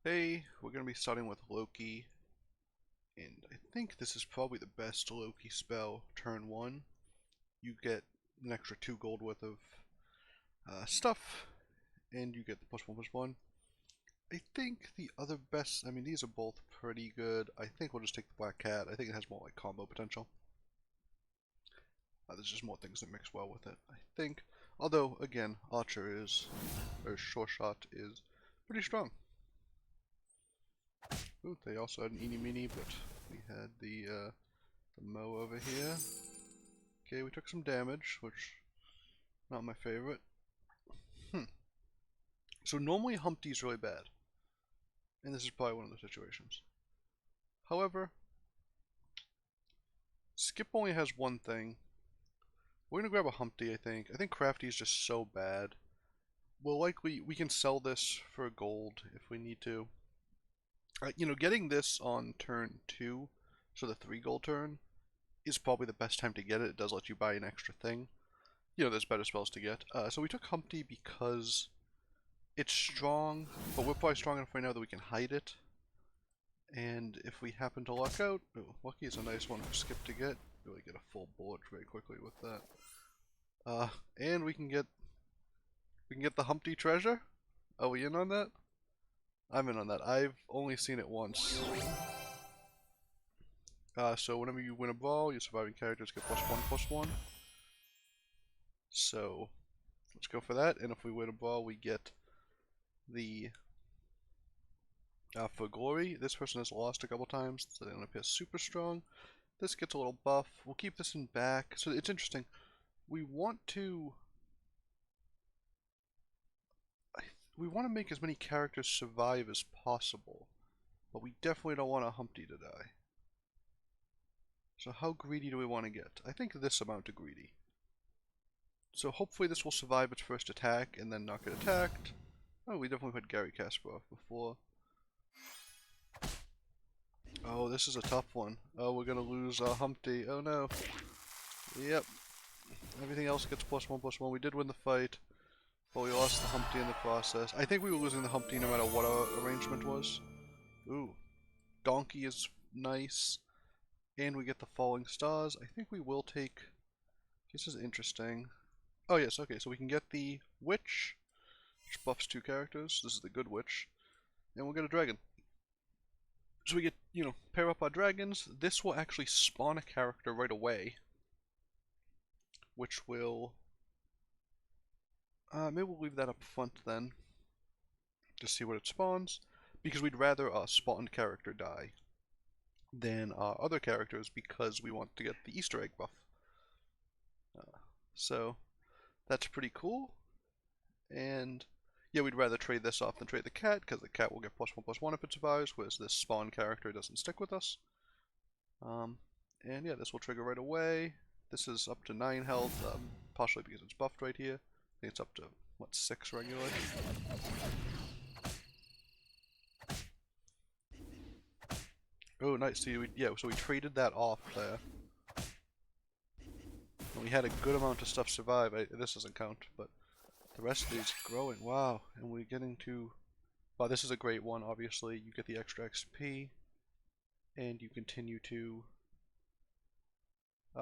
Hey, we're going to be starting with Loki, and I think this is probably the best Loki spell turn 1. You get an extra 2 gold worth of stuff, and you get the +1/+1. I think the other best, these are both pretty good. I think we'll just take the Black Cat. I think it has more like combo potential. There's just more things that mix well with it, I think. Although, again, Archer is, or Sure Shot is pretty strong. Ooh, they also had an Eeny Meeny, but we had the Mo over here. Okay, we took some damage, which not my favorite. So normally Humpty's really bad, and this is probably one of those situations. However, Skip only has one thing. We're gonna grab a Humpty, I think. I think Crafty is just so bad. We can sell this for gold if we need to. Getting this on turn 2, so the 3 gold turn, is probably the best time to get it. It does let you buy an extra thing. There's better spells to get. So we took Humpty because it's strong, but we're probably strong enough right now that we can hide it. And if we happen to luck out, Lucky is a nice one for Skip to get. Really get a full bullet very quickly with that. And we can get the Humpty treasure. Are we in on that? I'm in on that. I've only seen it once. So whenever you win a brawl, your surviving characters get +1/+1. So let's go for that. And if we win a brawl, we get the for glory. This person has lost a couple times, so they don't appear super strong. This gets a little buff. We'll keep this in back. So it's interesting. We want to make as many characters survive as possible, but we definitely don't want a Humpty to die. So how greedy do we want to get? I think this amount of greedy. So hopefully this will survive its first attack and then not get attacked. Oh, we definitely put Gary Kasparov before. Oh, this is a tough one. Oh, we're gonna lose Humpty. Oh no. Yep. Everything else gets +1/+1. We did win the fight, but we lost the Humpty in the process. I think we were losing the Humpty no matter what our arrangement was. Ooh. Donkey is nice. And we get the Falling Stars. I think we will take... This is interesting. Oh yes, okay, so we can get the Witch, which buffs 2 characters. This is the Good Witch. And we'll get a Dragon. So we get, pair up our dragons. This will actually spawn a character right away, which will... maybe we'll leave that up front then, to see what it spawns, because we'd rather a spawned character die than other characters, because we want to get the Easter egg buff. So that's pretty cool, and yeah, we'd rather trade this off than trade the cat, because the cat will get +1/+1 if it survives, whereas this spawn character doesn't stick with us. And yeah, this will trigger right away. This is up to 9 health, partially because it's buffed right here. I think it's up to, what, 6 regularly? Oh, nice. So so we traded that off there. And we had a good amount of stuff survive. This doesn't count, but the rest of these growing. Wow. And we're getting to... Wow, this is a great one, obviously. You get the extra XP. And you continue to...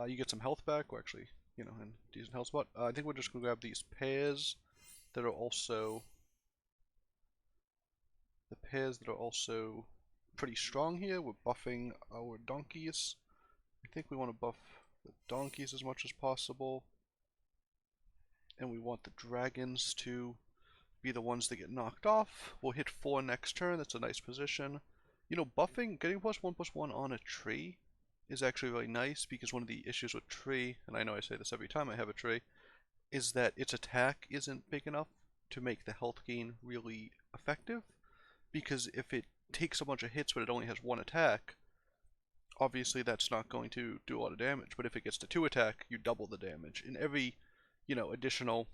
you get some health back, or actually, and decent health spot. I think we're just going to grab these pairs that are also... The pairs that are also pretty strong here. We're buffing our donkeys. I think we want to buff the donkeys as much as possible. And we want the dragons to be the ones that get knocked off. We'll hit 4 next turn. That's a nice position. Buffing, getting +1/+1 on a tree is actually really nice, because one of the issues with tree, and I know I say this every time I have a tree, is that its attack isn't big enough to make the health gain really effective. Because if it takes a bunch of hits but it only has 1 attack, obviously that's not going to do a lot of damage. But if it gets to 2 attack, you double the damage. And every, additional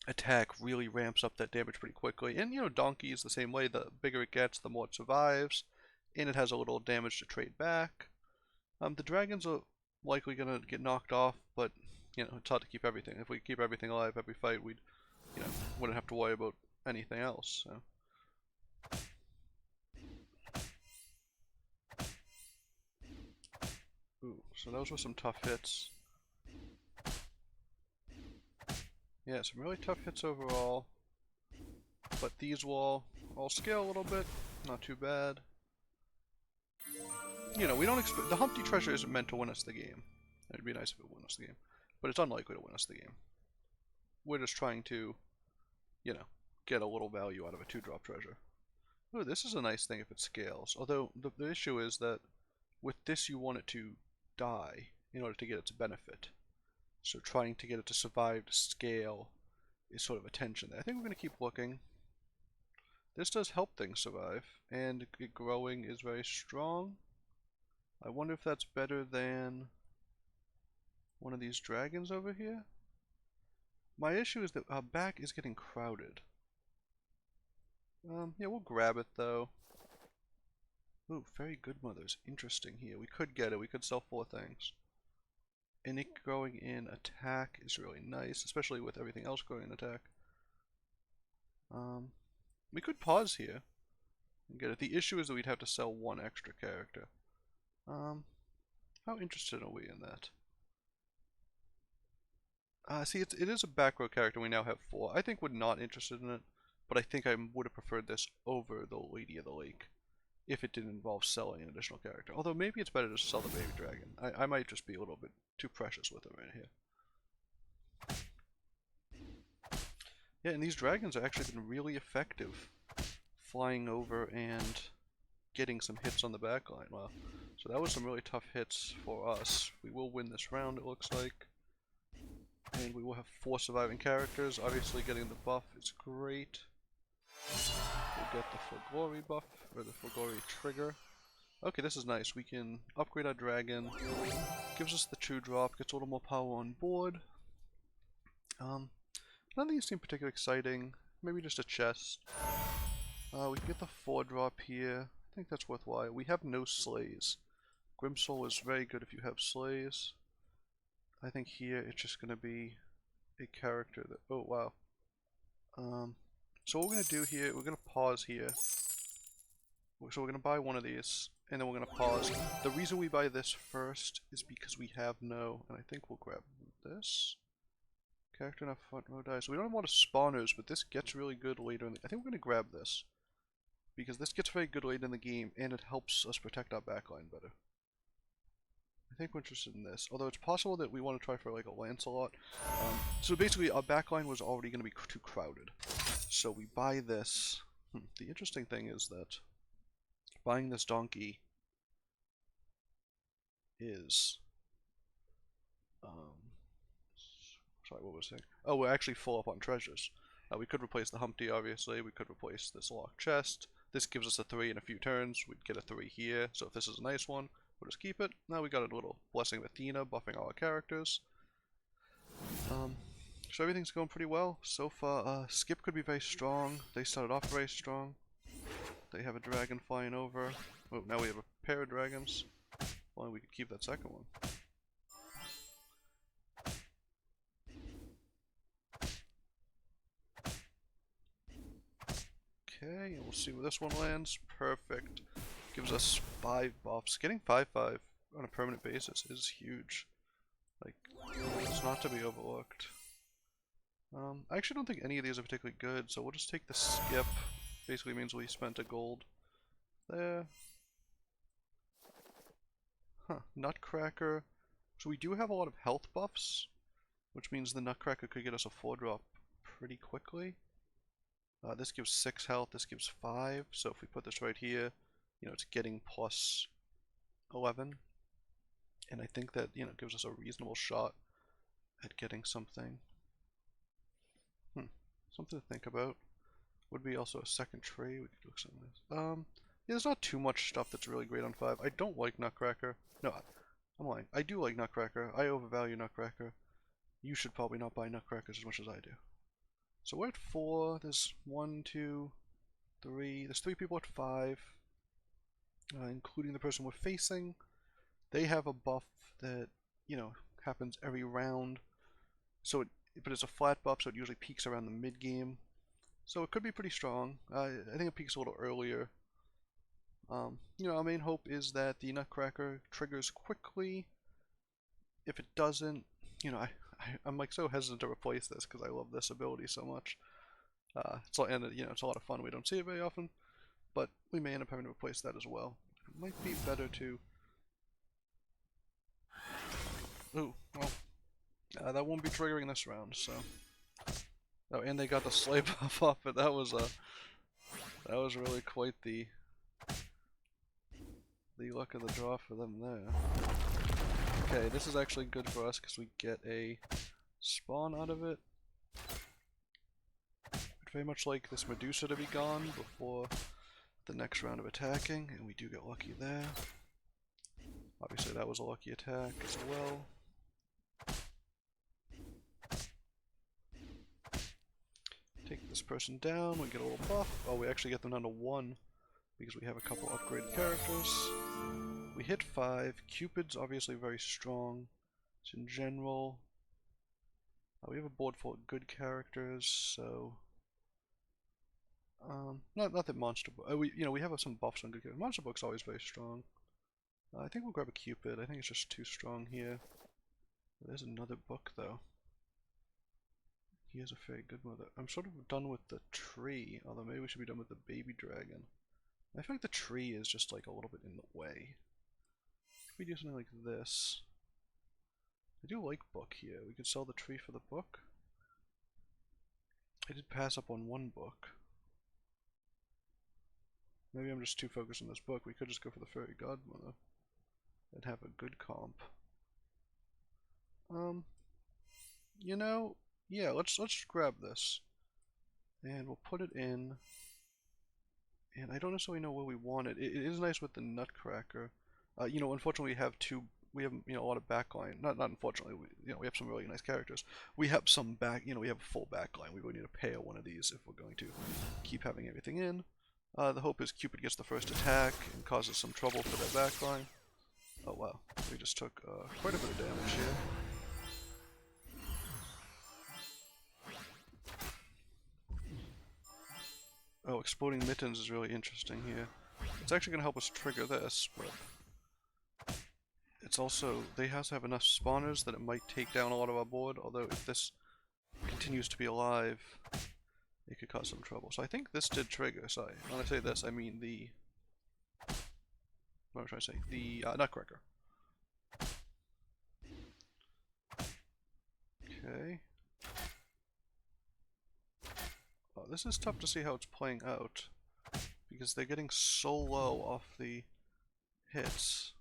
attack really ramps up that damage pretty quickly. And, Donkey is the same way. The bigger it gets, the more it survives. And it has a little damage to trade back. The dragons are likely going to get knocked off, but, it's hard to keep everything. If we keep everything alive every fight, we'd, wouldn't have to worry about anything else. So. So those were some tough hits. Yeah, some really tough hits overall. But these will all scale a little bit. Not too bad. You know, we don't expect... The Humpty treasure isn't meant to win us the game. It'd be nice if it won us the game. But it's unlikely to win us the game. We're just trying to, you know, get a little value out of a 2-drop treasure. Oh, this is a nice thing if it scales. Although, the issue is that with this you want it to die in order to get its benefit. So trying to get it to survive to scale is sort of a tension there. I think we're going to keep looking. This does help things survive, and it growing is very strong. I wonder if that's better than one of these dragons over here? My issue is that our back is getting crowded. Yeah, we'll grab it though. Ooh, very good mothers. Interesting here. We could get it. We could sell 4 things. And it growing in attack is really nice, especially with everything else growing in attack. We could pause here and get it. The issue is that we'd have to sell 1 extra character. How interested are we in that? See, it is a back row character. We now have 4. I think we're not interested in it, but I think I would have preferred this over the Lady of the Lake if it didn't involve selling an additional character. Although maybe it's better to sell the baby dragon. I might just be a little bit too precious with it right here. Yeah, and these dragons have actually been really effective flying over and getting some hits on the back line. Wow. So that was some really tough hits for us. We will win this round, it looks like. And we will have 4 surviving characters. Obviously getting the buff is great. We'll get the For Glory buff, or the For Glory trigger. Okay, this is nice. We can upgrade our dragon. Gives us the 2-drop, gets a little more power on board. None of these seem particularly exciting. Maybe just a chest. We can get the 4-drop here. I think that's worthwhile. We have no slays. Grimsoul is very good if you have slays. I think here it's just going to be a character that... Oh, wow. So what we're going to do here, we're going to pause here. So we're going to buy one of these, and then we're going to pause. The reason we buy this first is because we have no... And I think we'll grab this. Character in our front row dies. So we don't have a lot of spawners, but this gets really good later in the... I think we're going to grab this. Because this gets very good late in the game, and it helps us protect our backline better. I think we're interested in this. Although it's possible that we want to try for like a Lancelot. So basically our backline was already going to be too crowded. So we buy this. The interesting thing is that buying this donkey is... sorry, what was I saying? Oh, we're actually full up on treasures. We could replace the Humpty, obviously. We could replace this locked chest. This gives us a 3 in a few turns. We'd get a 3 here. So if this is a nice one, we'll just keep it. Now we got a little Blessing of Athena, buffing all our characters. So everything's going pretty well so far. Skip could be very strong. They started off very strong. They have a dragon flying over. Oh, now we have a pair of dragons. Well, we could keep that second one. Okay, and we'll see where this one lands. Perfect. Gives us 5 buffs. Getting 5/5 on a permanent basis is huge. Like, it's not to be overlooked. I actually don't think any of these are particularly good, so we'll just take the skip. Basically means we spent a gold there. Huh, Nutcracker. So we do have a lot of health buffs, which means the Nutcracker could get us a 4-drop pretty quickly. This gives 6 health, this gives 5, so if we put this right here, you know, it's getting plus 11. And I think that, you know, gives us a reasonable shot at getting something. Something to think about. Would be also a second tree. We could look some of this. Yeah, there's not too much stuff that's really great on 5. I don't like Nutcracker. No, I'm lying. I do like Nutcracker. I overvalue Nutcracker. You should probably not buy Nutcrackers as much as I do. So we're at 4. There's 1, 2, 3. There's 3 people at 5. Including the person we're facing. They have a buff that, you know, happens every round. So but it's a flat buff, so it usually peaks around the mid-game. So it could be pretty strong. I think it peaks a little earlier. You know, our main hope is that the Nutcracker triggers quickly, if it doesn't, you know, I'm like so hesitant to replace this because I love this ability so much. And you know, it's a lot of fun. We don't see it very often, but we may end up having to replace that as well. It might be better to. Ooh, well, that won't be triggering this round. So, oh, and they got the slay buff off it. That was really quite the luck of the draw for them there. Okay, this is actually good for us because we get a spawn out of it. I'd very much like this Medusa to be gone before the next round of attacking, and we do get lucky there. Obviously that was a lucky attack as well. Take this person down, we get a little buff. Oh, we actually get them down to 1 because we have a couple upgraded characters. We hit 5. Cupid's obviously very strong. So in general, we have a board full of good characters, so not that Monster Book. We have some buffs on good characters. Monster Book's always very strong. I think we'll grab a Cupid. I think it's just too strong here. There's another book though. He has a very good one. I'm sort of done with the tree, although maybe we should be done with the baby dragon. I feel like the tree is just like a little bit in the way. If we do something like this. I do like book here. We could sell the tree for the book. I did pass up on one book. Maybe I'm just too focused on this book. We could just go for the fairy godmother and have a good comp. You know, yeah, let's grab this. And we'll put it in. And I don't necessarily know where we want it. It is nice with the Nutcracker. Unfortunately we have a lot of backline. Not unfortunately, we have some really nice characters. We have some we have a full backline. We really need to pair one of these if we're going to keep having everything in. The hope is Cupid gets the first attack and causes some trouble for their backline. Oh wow, we just took quite a bit of damage here. Oh, Exploding Mittens is really interesting here. It's actually going to help us trigger this, but it's also, they have to have enough spawners that it might take down a lot of our board, although if this continues to be alive, it could cause some trouble. So I think this did trigger. Sorry, when I say this, I mean the... What am I trying to say? The Nutcracker. Okay. Oh, this is tough to see how it's playing out, because they're getting so low off the hits.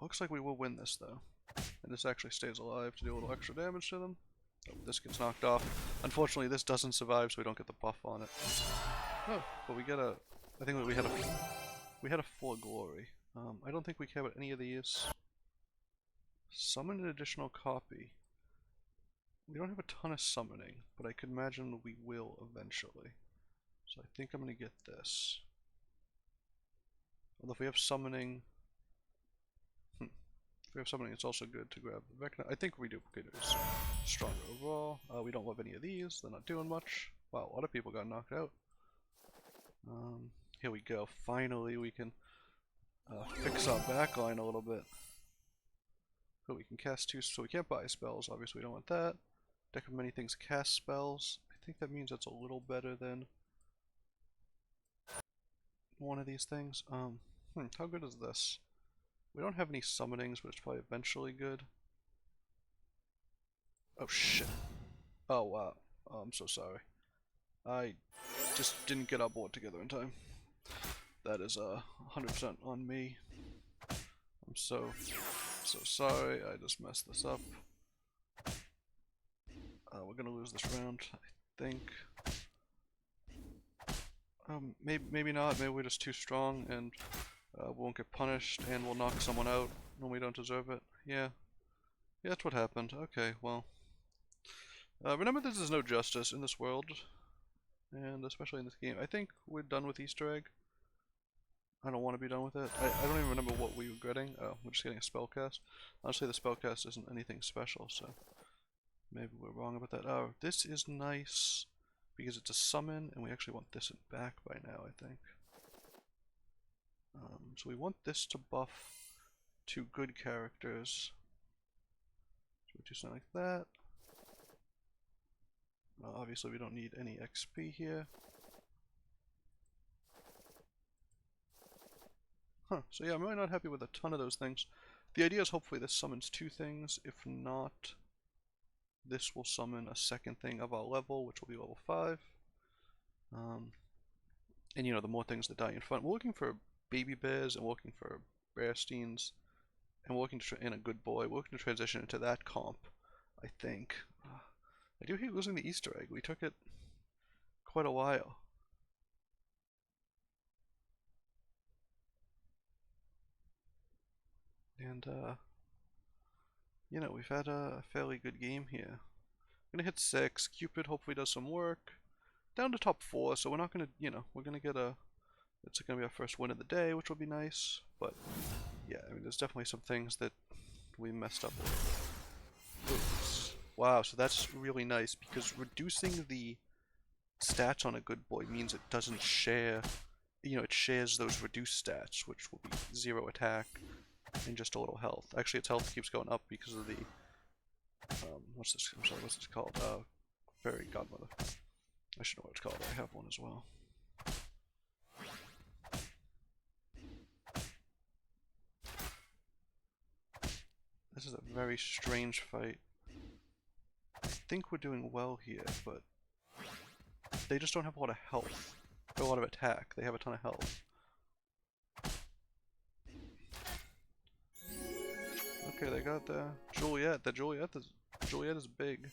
Looks like we will win this though. And this actually stays alive to do a little extra damage to them. Oh, this gets knocked off. Unfortunately, this doesn't survive, so we don't get the buff on it. Oh, but we get a... I think we had a full glory. I don't think we care about any of these. Summon an additional copy. We don't have a ton of summoning, but I could imagine we will eventually. So I think I'm going to get this. Although if we have summoning... If we have summoning, it's also good to grab the Vecna. I think Reduplicator is stronger overall. We don't love any of these. They're not doing much. Wow, a lot of people got knocked out. Here we go. Finally, we can fix our backline a little bit. So we can cast 2, so we can't buy spells. Obviously, we don't want that. Deck of many things cast spells. I think that means that's a little better than one of these things. How good is this? We don't have any summonings, but it's probably eventually good. Oh shit. Oh wow. Oh, I'm so sorry. I just didn't get our board together in time. That is 100% on me. I'm so sorry. I just messed this up. We're gonna lose this round, I think. Maybe not. Maybe we're just too strong and we won't get punished, and we'll knock someone out when we don't deserve it. Yeah, that's what happened. Okay, well. Remember, there's no justice in this world, and especially in this game. I think we're done with Easter egg. I don't want to be done with it. I don't even remember what we were getting. Oh, we're just getting a spellcast. Honestly, the spellcast isn't anything special, so maybe we're wrong about that. Oh, this is nice because it's a summon, and we actually want this back by now, I think. So we want this to buff two good characters. So we do something like that. Obviously we don't need any XP here. Huh, so yeah, I'm really not happy with a ton of those things. The idea is hopefully this summons two things. If not, this will summon a second thing of our level, which will be level 5. And you know, the more things that die in front. We're looking for baby bears, and we're looking for bearsteins, and we're looking to in a good boy. We're looking to transition into that comp, I think. I do hate losing the Easter egg. We took it quite a while. And, you know, we've had a fairly good game here. I'm gonna hit 6. Cupid hopefully does some work. Down to top 4, so we're not gonna, you know, we're gonna get a... It's gonna be our first win of the day, which will be nice. But, yeah, I mean, there's definitely some things that we messed up with. Oops. Wow, so that's really nice, because reducing the stats on a good boy means it doesn't share... You know, it shares those reduced stats, which will be 0 attack and just a little health. Actually, its health keeps going up because of the... what's this? I'm sorry, what's this called? Fairy Godmother. I should know what it's called. I have one as well. This is a very strange fight. I think we're doing well here, but they just don't have a lot of health. Or a lot of attack. They have a ton of health. Okay, they got the Juliet. Juliet is big.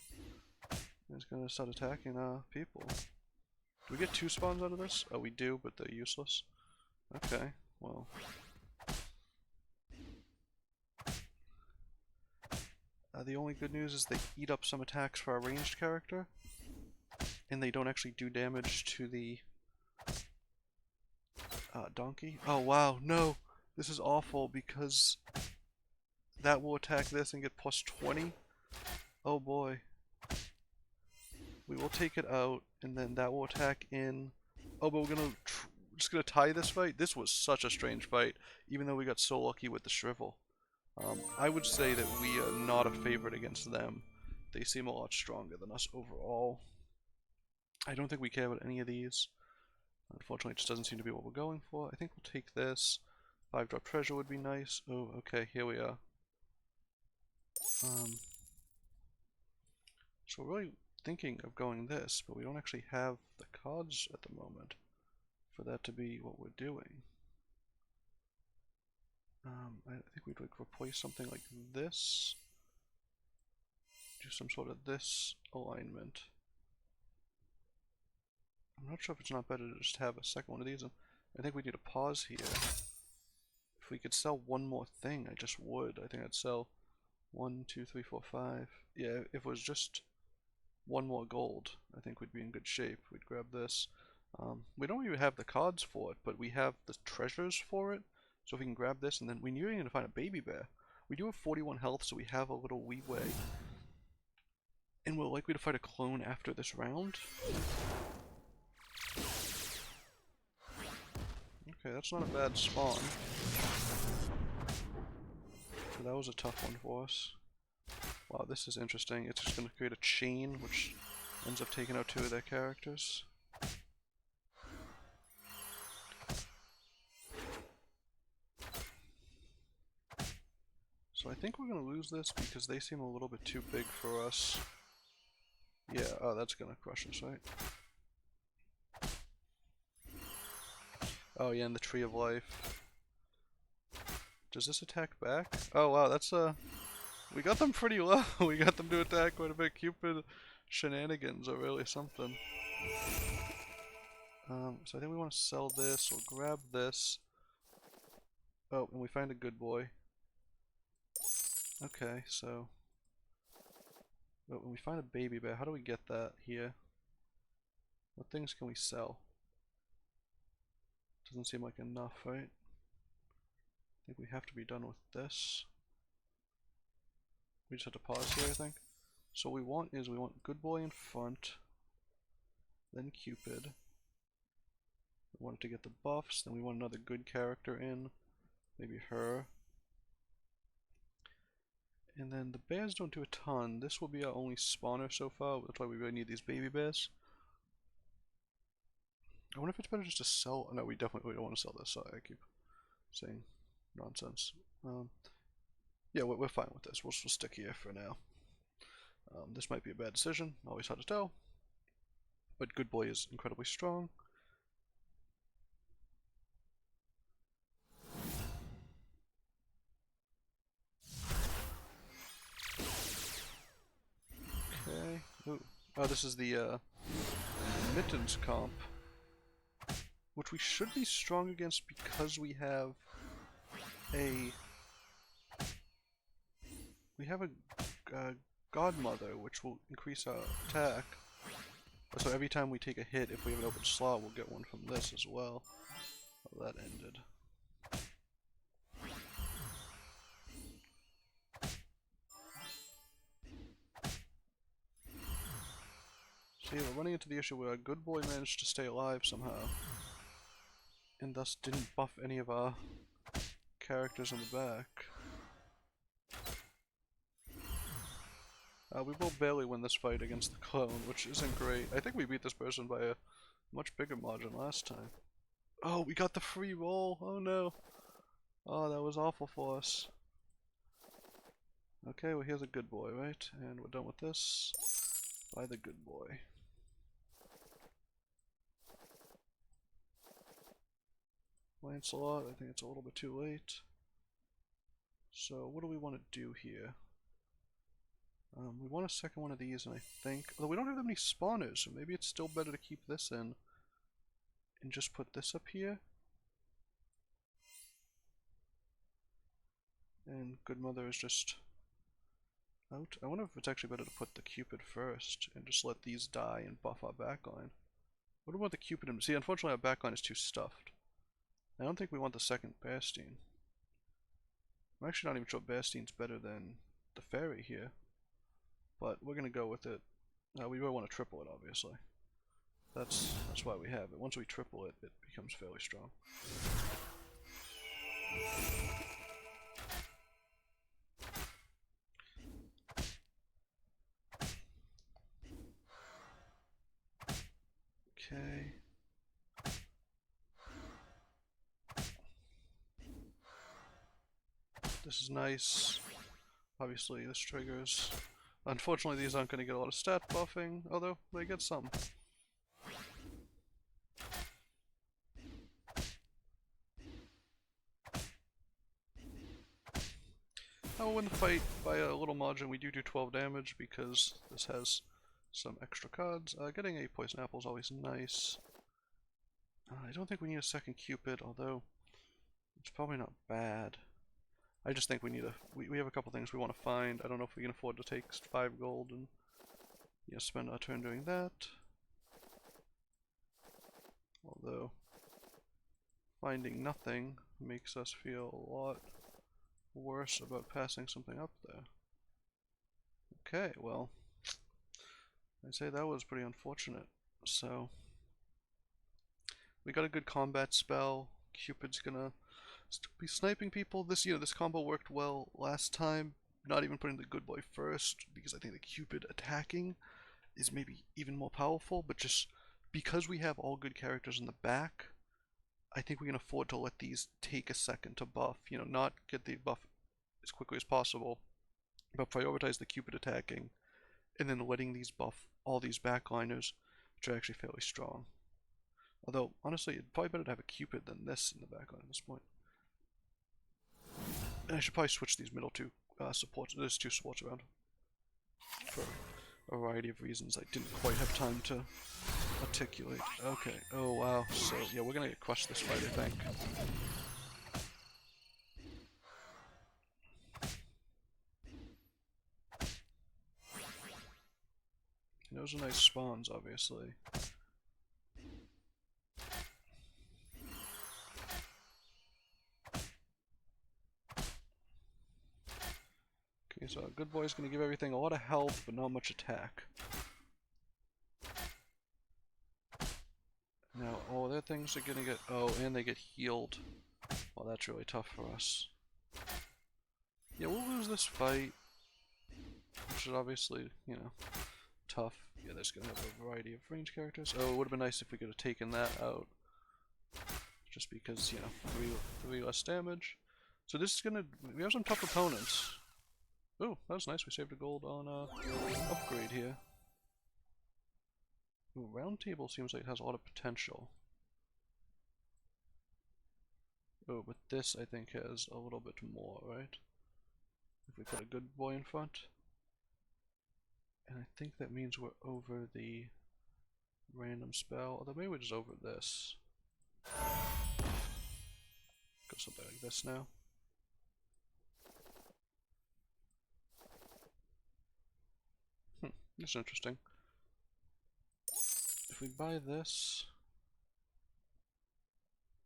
It's gonna start attacking people. Do we get 2 spawns out of this? Oh, we do, but they're useless. Okay, well. The only good news is they eat up some attacks for our ranged character, and they don't actually do damage to the donkey. Oh wow, no! This is awful because that will attack this and get plus 20. Oh boy. We will take it out, and then that will attack in... Oh, but we're just gonna tie this fight? This was such a strange fight, even though we got so lucky with the shrivel. I would say that we are not a favorite against them. They seem a lot stronger than us overall. I don't think we care about any of these. Unfortunately, it just doesn't seem to be what we're going for. I think we'll take this. 5-drop treasure would be nice. Oh, okay, here we are. So we're really thinking of going this, but we don't actually have the cards at the moment for that to be what we're doing. I think we'd like replace something like this. Do some sort of this alignment. I'm not sure if it's not better to just have a second one of these. I think we need to pause here. If we could sell one more thing, I just would. I think I'd sell 1, 2, 3, 4, 5. Yeah, if it was just one more gold, I think we'd be in good shape. We'd grab this. We don't even have the cards for it, but we have the treasures for it. So if we can grab this, and then we knew we were going to find a baby bear. We do have 41 health, so we have a little leeway. And we're likely to fight a clone after this round. Okay, that's not a bad spawn. So that was a tough one for us. Wow, this is interesting. It's just going to create a chain, which ends up taking out 2 of their characters. So I think we're going to lose this because they seem a little bit too big for us. Yeah, oh, that's going to crush us, right? Oh yeah, and the Tree of Life. Does this attack back? Oh wow, that's we got them pretty low. We got them to attack quite a bit. Cupid shenanigans are really something. So I think we want to sell this. We'll grab this. Oh, and we find a good boy. Okay, so... But when we find a baby bear, how do we get that here? What things can we sell? Doesn't seem like enough, right? I think we have to be done with this. We just have to pause here, I think. So what we want is we want good boy in front, then Cupid, We wanted to get the buffs, then we want another good character in. Maybe her. And then the bears don't do a ton. This will be our only spawner so far. That's why we really need these baby bears. I wonder if it's better just to sell. No, we definitely don't want to sell this. Sorry, I keep saying nonsense. Yeah, we're fine with this. We'll stick here for now. This might be a bad decision. Always hard to tell. But Good Boy is incredibly strong. Okay. Ooh. Oh, this is the Mittens comp, which we should be strong against because we have a Godmother, which will increase our attack. So every time we take a hit, if we have an open slot, we'll get one from this as well. Oh, that ended. See, we're running into the issue where our Good Boy managed to stay alive somehow, and thus didn't buff any of our characters in the back. We will barely win this fight against the clone, which isn't great. I think we beat this person by a much bigger margin last time. Oh, we got the free roll! Oh no! Oh, that was awful for us. Okay, well here's a Good Boy, right? And we're done with this. By the Good Boy. Lancelot, I think it's a little bit too late. So what do we want to do here? We want a second one of these, and I think... Although we don't have that many spawners, so maybe it's still better to keep this in. And just put this up here. And Good Mother is just out. I wonder if it's actually better to put the Cupid first, and just let these die and buff our backline. What do we want the Cupid in? See, unfortunately our backline is too stuffed. I don't think we want the second Bastien. I'm actually not even sure Bastien's better than the Fairy here. But we're gonna go with it. We really want to triple it, obviously. That's why we have it. Once we triple it, it becomes fairly strong. Okay. This is nice. Obviously, this triggers. Unfortunately, these aren't going to get a lot of stat buffing, although they get some. I will win the fight by a little margin. We do 12 damage because this has some extra cards. Getting a poison apple is always nice. I don't think we need a second Cupid, although it's probably not bad. I just think we need we have a couple things we want to find. I don't know if we can afford to take 5 gold and spend our turn doing that. Although finding nothing makes us feel a lot worse about passing something up there. Okay, well, I'd say that was pretty unfortunate. So we got a good combat spell. Cupid's gonna be sniping people. This this combo worked well last time. Not even putting the Good Boy first, because I think the Cupid attacking is maybe even more powerful, but just because we have all good characters in the back, I think we can afford to let these take a second to buff. Not get the buff as quickly as possible, but prioritize the Cupid attacking, and then letting these buff all these backliners, which are actually fairly strong. Although, honestly, it's probably better to have a Cupid than this in the backline at this point. And I should probably switch these middle two supports. There's 2 supports around. For a variety of reasons I didn't quite have time to articulate. Okay, oh wow. So, yeah, we're gonna get crushed this fight, I think. And those are nice spawns, obviously. Okay, so Good Boy's gonna give everything a lot of health, but not much attack. Now, Oh, their things are gonna get... Oh, and they get healed. Well, that's really tough for us. Yeah, we'll lose this fight. Which is obviously, you know, tough. Yeah, there's gonna have a variety of range characters. Oh, it would have been nice if we could have taken that out. Just because, you know, three less damage. So this is gonna... We have some tough opponents. Oh, that was nice. We saved a gold on upgrade here. Ooh, round table seems like it has a lot of potential. Oh, but this I think has a little bit more, right? If we put a good boy in front. And I think that means we're over the random spell. Although maybe we're just over this. Go something like this now. That's interesting. If we buy this,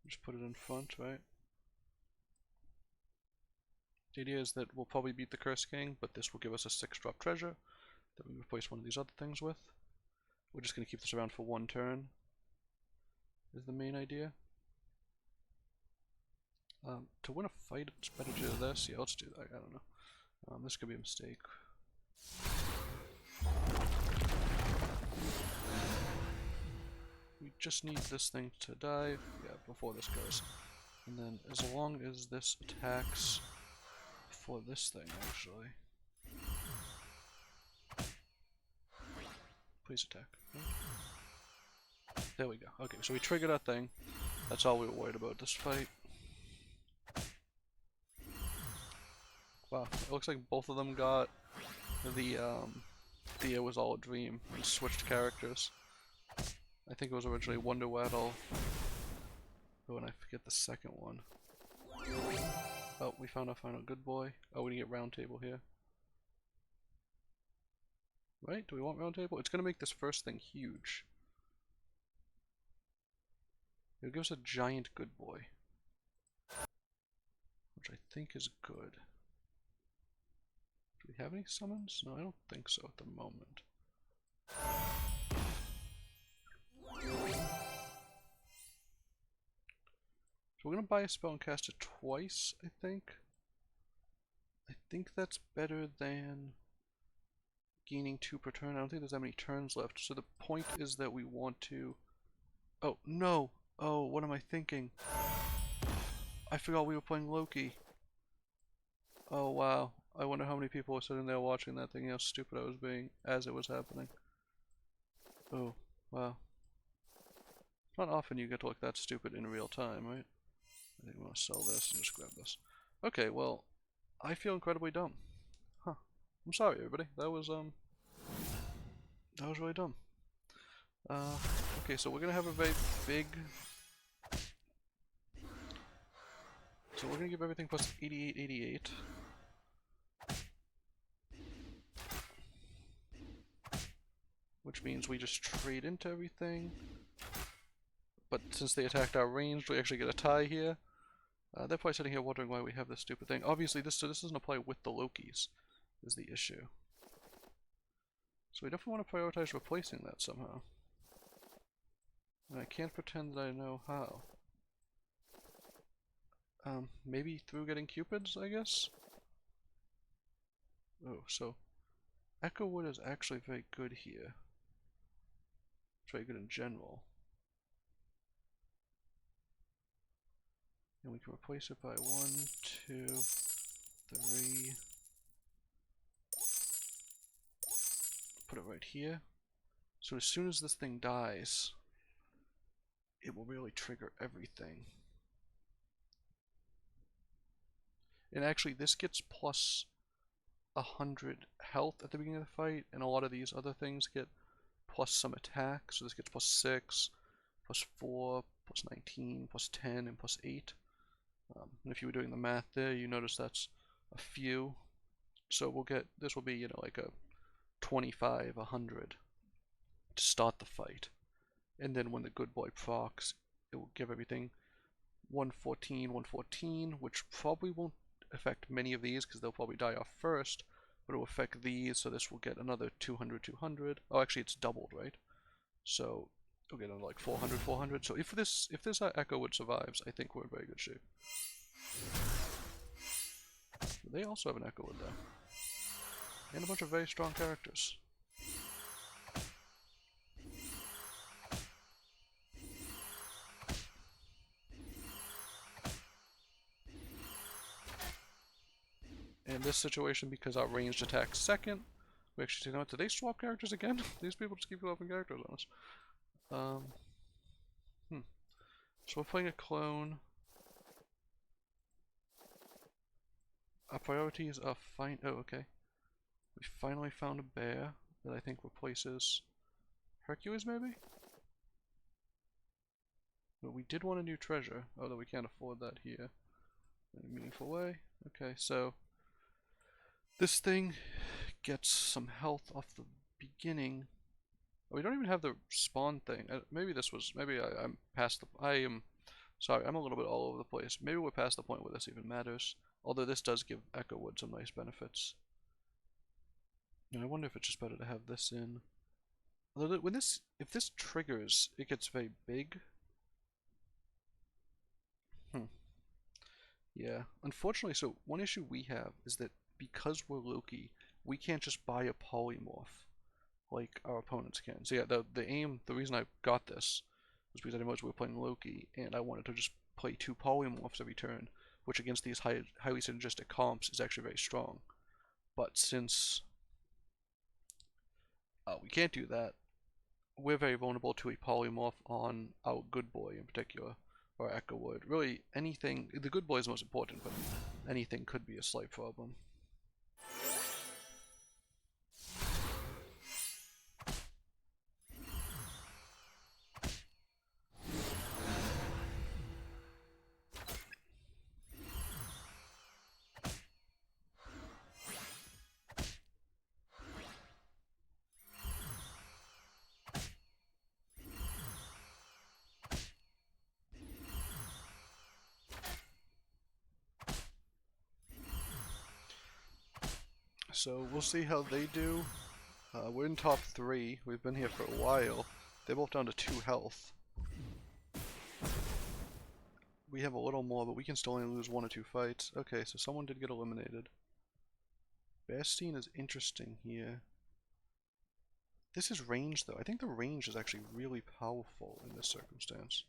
just put it in front, right? The idea is that we'll probably beat the Curse King, but this will give us a 6-drop treasure that we replace one of these other things with. We're just going to keep this around for one turn, is the main idea. To win a fight, it's better to do this. Yeah, let's do that. I don't know. This could be a mistake. We just need this thing to die, yeah, before this goes. And then as long as this attacks before this thing, actually. Please attack. There we go. Okay, so we triggered our thing. That's all we were worried about this fight. Wow, it looks like both of them got the It was all a dream and switched characters. I think it was originally Wonder Waddle. Oh, and I forget the second one. Oh, we found our final good boy. Oh, we get round table here. Right? Do we want round table? It's gonna make this first thing huge. It'll give us a giant good boy. Which I think is good. Do we have any summons? No, I don't think so at the moment. So we're gonna buy a spell and cast it twice, I think. I think that's better than gaining 2 per turn. I don't think there's that many turns left. So the point is that we want to... Oh, no! Oh, what am I thinking? I forgot we were playing Loki. Oh, wow. I wonder how many people were sitting there watching that thing, how stupid I was being as it was happening. Oh, wow. Not often you get to look that stupid in real time, right? I think we want to sell this and just grab this. Okay, well, I feel incredibly dumb. Huh. I'm sorry, everybody. That was really dumb. Okay, so we're gonna have a very big... So we're gonna give everything plus 88, 88. Which means we just trade into everything. But since they attacked our range, we actually get a tie here. They're probably sitting here wondering why we have this stupid thing. Obviously, this doesn't apply with the Lokis, is the issue. So we definitely want to prioritize replacing that somehow. And I can't pretend that I know how. Maybe through getting Cupids, I guess? Oh, so Echo Wood is actually very good here. It's very good in general. And we can replace it by 1, 2, 3. Put it right here. So as soon as this thing dies, it will really trigger everything. And actually, this gets plus 100 health at the beginning of the fight, and a lot of these other things get plus some attack. So this gets plus 6, plus 4, plus 19, plus 10, and plus 8. And if you were doing the math there, you notice that's a few. So we'll get, this will be, you know, like a 25, 100 to start the fight. And then when the good boy procs, it will give everything 114, 114, which probably won't affect many of these because they'll probably die off first, but it will affect these, so this will get another 200, 200. Oh, actually it's doubled, right? So we'll get another like 400, 400. So if this Echo Wood survives, I think we're in very good shape. They also have an Echo Wood though. And a bunch of very strong characters. In this situation, because our ranged attack's second, we actually, you know what, did they swap characters again? These people just keep swapping characters on us. So we're playing a clone. Our priorities are fine. Oh, okay. We finally found a bear that I think replaces Hercules, maybe? But we did want a new treasure, although we can't afford that here in a meaningful way. Okay, so this thing gets some health off the beginning. Oh, we don't even have the spawn thing. Maybe this was. Maybe I'm past the. I am. Sorry, I'm a little bit all over the place. Maybe we're past the point where this even matters. Although this does give Echo Wood some nice benefits. And I wonder if it's just better to have this in. Although when this, if this triggers, it gets very big. Yeah. Unfortunately, so one issue we have is that because we're Loki, we can't just buy a polymorph like our opponents can. So yeah, the reason I got this was because I didn't realize we were playing Loki, and I wanted to just play 2 polymorphs every turn, which against these highly synergistic comps is actually very strong. But since we can't do that, we're very vulnerable to a polymorph on our good boy in particular, or Echo Wood. Really, anything, the good boy is most important, but anything could be a slight problem. So we'll see how they do. We're in top 3. We've been here for a while. They're both down to 2 health. We have a little more, but we can still only lose 1 or 2 fights. Okay, so someone did get eliminated. Bastien is interesting here. This is range though. I think the range is actually really powerful in this circumstance.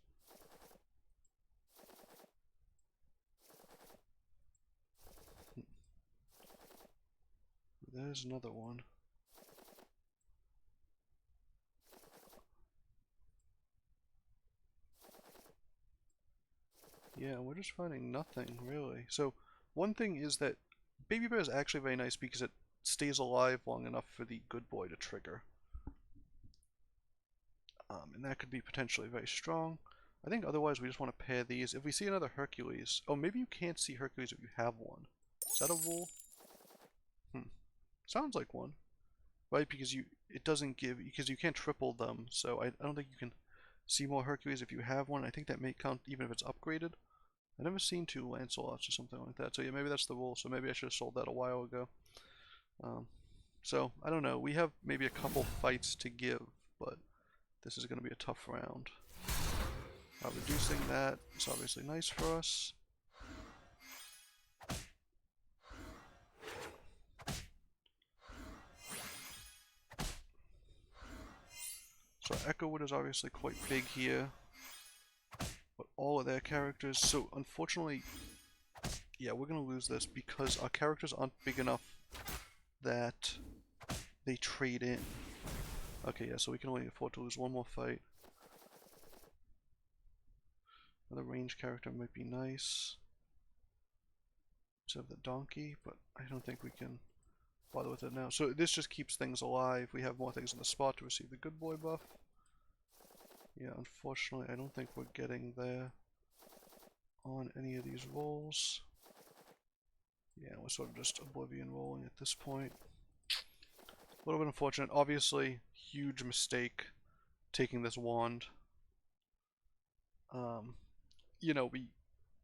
There's another one. Yeah, we're just finding nothing, really. So, one thing is that Baby Bear is actually very nice because it stays alive long enough for the good boy to trigger. And that could be potentially very strong. I think otherwise we just want to pair these. If we see another Hercules... Oh, maybe you can't see Hercules if you have one. Is that a rule? Sounds like one. Right, because it doesn't give... Because you can't triple them, so I don't think you can see more Hercules if you have one. I think that may count even if it's upgraded. I've never seen 2 Lancelots or something like that, so yeah, maybe that's the rule, so maybe I should have sold that a while ago. So, I don't know, we have maybe a couple fights to give, but this is going to be a tough round. Reducing that is obviously nice for us. So Echo Wood is obviously quite big here. But all of their characters, so unfortunately, yeah, we're going to lose this because our characters aren't big enough that they trade in. Okay, yeah, so we can only afford to lose 1 more fight. Another range character might be nice. Instead of the donkey, but I don't think we can bother with it now. So this just keeps things alive. We have more things in the spot to receive the good boy buff. Yeah, unfortunately, I don't think we're getting there on any of these rolls. Yeah, we're sort of just oblivion rolling at this point. A little bit unfortunate. Obviously, huge mistake taking this wand. You know, we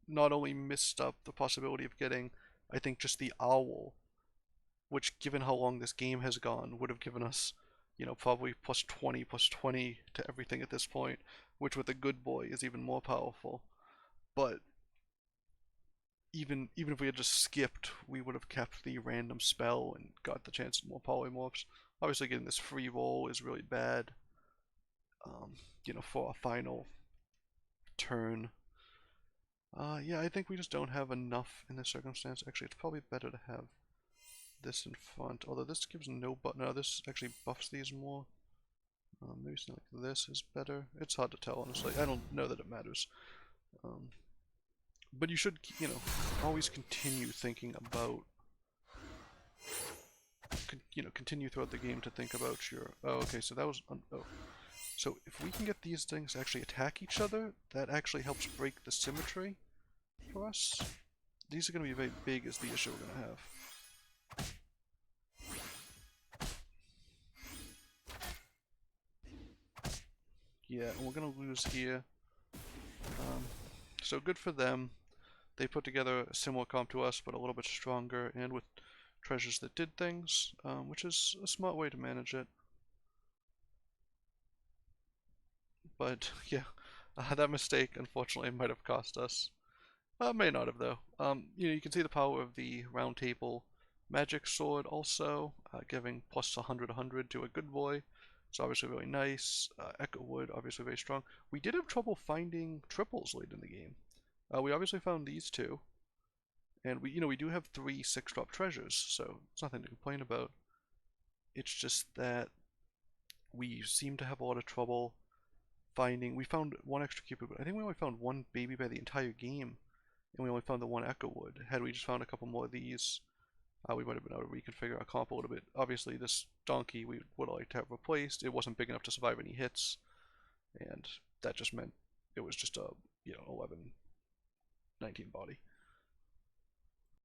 not only missed up the possibility of getting, I think, just the owl, which, given how long this game has gone, would have given us you know, probably plus 20 to everything at this point, which with a good boy is even more powerful. But even if we had just skipped, we would have kept the random spell and got the chance at more polymorphs. Obviously, getting this free roll is really bad, you know, for a final turn. Yeah, I think we just don't have enough in this circumstance. Actually, it's probably better to have this in front. Although this gives no but no, this actually buffs these more. Maybe something like this is better. It's hard to tell, honestly. I don't know that it matters. Um, but you should, you know, always continue thinking about, you know, continue throughout the game to think about your. Oh, okay, so that was. Oh, so if we can get these things to actually attack each other, that actually helps break the symmetry for us. These are going to be very big as the issue we're going to have. Yeah, and we're going to lose here. So good for them. They put together a similar comp to us, but a little bit stronger and with treasures that did things, which is a smart way to manage it. But yeah, that mistake unfortunately might have cost us. May not have though. You know, you can see the power of the round table magic sword also, giving plus 100 to a good boy. It's obviously really nice. Echo Wood, obviously very strong. We did have trouble finding triples late in the game. We obviously found these two, and we, you know, we do have 3 6-drop treasures, so it's nothing to complain about. It's just that we seem to have a lot of trouble finding. We found one extra cupid, but I think we only found one baby by the entire game, and we only found the one Echo Wood. Had we just found a couple more of these, we might have been able to reconfigure our comp a little bit. Obviously, this donkey we would like to have replaced. It wasn't big enough to survive any hits, and that just meant it was just a, you know, 11, 19 body.